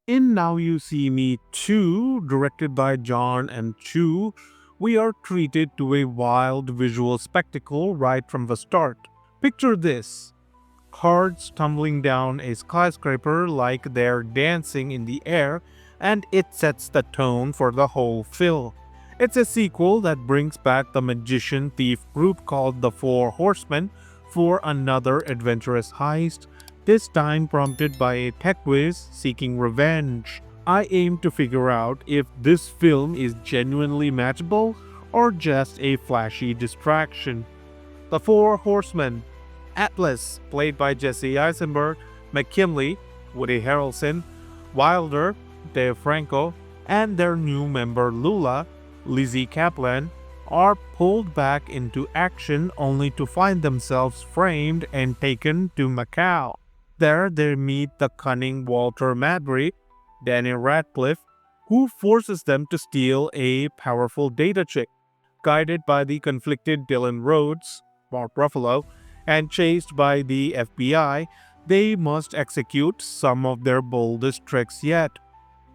In Now You See Me 2, directed by John M. Chu, we are treated to a wild visual spectacle right from the start. Picture this: cards tumbling down a skyscraper like they're dancing in the air, and it sets the tone for the whole film. It's a sequel that brings back the magician thief group called the Four Horsemen for another adventurous heist, this time prompted by a tech whiz seeking revenge. I aim to figure out if this film is genuinely matchable or just a flashy distraction. The Four Horsemen: Atlas, played by Jesse Eisenberg; McKinley, Woody Harrelson; Wilder, Dave Franco; and their new member Lula, Lizzie Kaplan, are pulled back into action only to find themselves framed and taken to Macau. There they meet the cunning Walter Madry, Daniel Radcliffe, who forces them to steal a powerful data chip. Guided by the conflicted Dylan Rhodes, Mark Ruffalo, and chased by the FBI, they must execute some of their boldest tricks yet.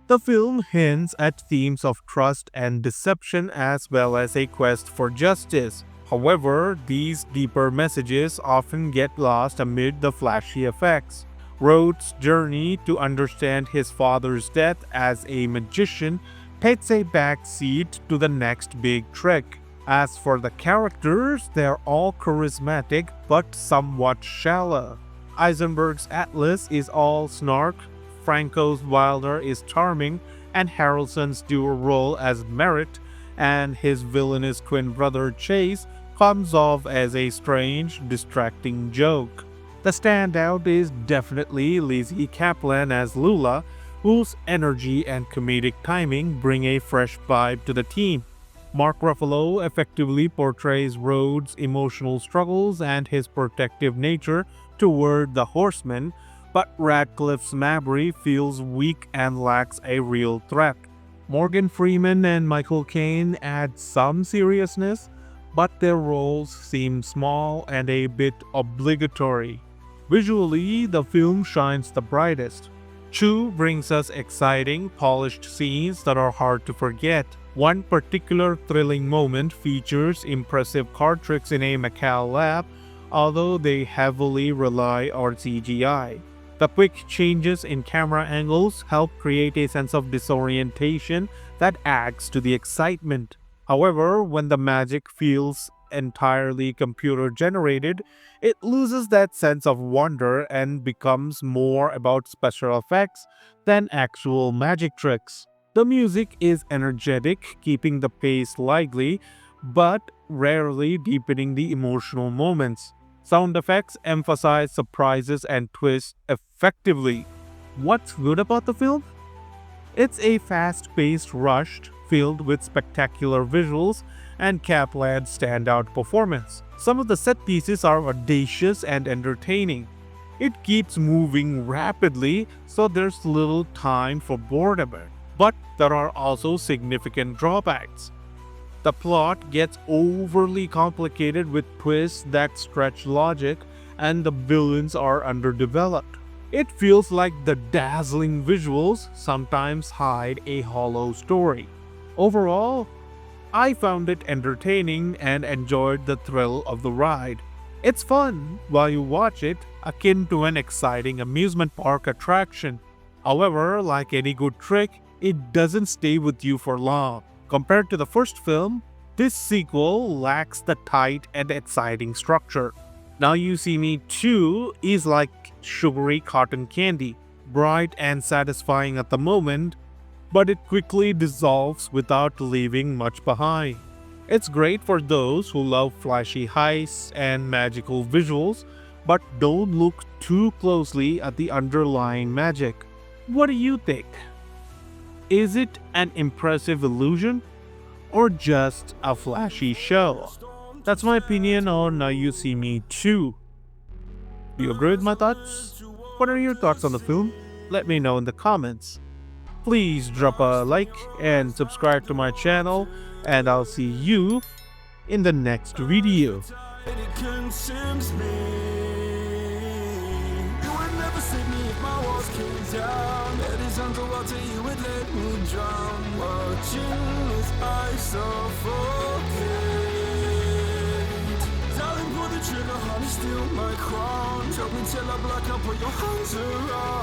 The film hints at themes of trust and deception as well as a quest for justice. However, these deeper messages often get lost amid the flashy effects. Rhodes' journey to understand his father's death as a magician takes a backseat to the next big trick. As for the characters, they're all charismatic but somewhat shallow. Eisenberg's Atlas is all snark, Franco's Wilder is charming, and Harrelson's dual role as Merritt and his villainous twin brother Chase comes off as a strange, distracting joke. The standout is definitely Lizzie Kaplan as Lula, whose energy and comedic timing bring a fresh vibe to the team. Mark Ruffalo effectively portrays Rhodes' emotional struggles and his protective nature toward the Horsemen, but Radcliffe's Mabry feels weak and lacks a real threat. Morgan Freeman and Michael Caine add some seriousness, but their roles seem small and a bit obligatory. Visually, the film shines the brightest. Chu brings us exciting, polished scenes that are hard to forget. One particular thrilling moment features impressive card tricks in a Macau lab, although they heavily rely on CGI. The quick changes in camera angles help create a sense of disorientation that adds to the excitement. However, when the magic feels entirely computer generated, it loses that sense of wonder and becomes more about special effects than actual magic tricks. The music is energetic, keeping the pace lively, but rarely deepening the emotional moments. Sound effects emphasize surprises and twists effectively. What's good about the film? It's a fast-paced rush filled with spectacular visuals and Kaplan's standout performance. Some of the set pieces are audacious and entertaining. It keeps moving rapidly, so there's little time for boredom. But there are also significant drawbacks. The plot gets overly complicated with twists that stretch logic, and the villains are underdeveloped. It feels like the dazzling visuals sometimes hide a hollow story. Overall, I found it entertaining and enjoyed the thrill of the ride. It's fun while you watch it, akin to an exciting amusement park attraction. However, like any good trick, it doesn't stay with you for long. Compared to the first film, this sequel lacks the tight and exciting structure. Now You See Me 2 is like sugary cotton candy, bright and satisfying at the moment, but it quickly dissolves without leaving much behind. It's great for those who love flashy heists and magical visuals, but don't look too closely at the underlying magic. What do you think? Is it an impressive illusion or just a flashy show? That's my opinion on Now You See Me 2. Do you agree with my thoughts? What are your thoughts on the film? Let me know in the comments. Please drop a like and subscribe to my channel, and I'll see you in the next video. And it consumes me. You would never see me if my walls came down. Let his uncle Walter, he would let me drown. Watching his eyes suffocate. Darling, pull the trigger, honey, steal my crown. Choke me till I black out, put your hands around.